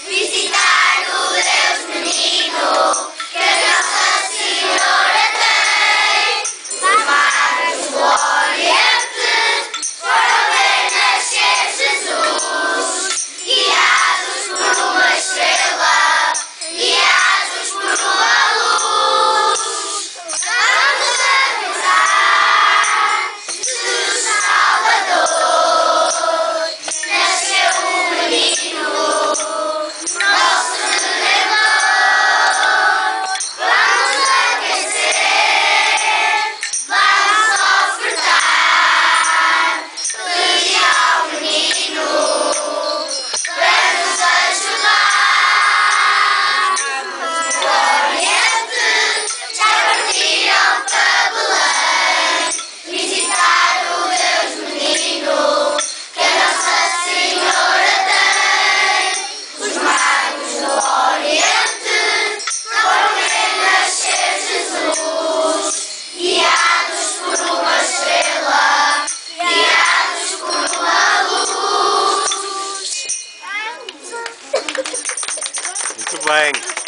visitar o Deus menino que a Nossa Senhora tem. Os magos do Oriente foram ver nascer Jesus, guiados por uma estrela, guiados por uma luz. Vamos avisar Jesus Salvador, nasceu um menino, nosso Redentor. Vamos aquecer, vamos ofertar tudo ao menino para nos ajudar. O Oriente já partiram para Belém visitar o Deus menino que a Nossa Senhora tem. Os magos do Oriente foram ver nascer Jesus, guiados por uma estrela, guiados por uma luz. Muito bem.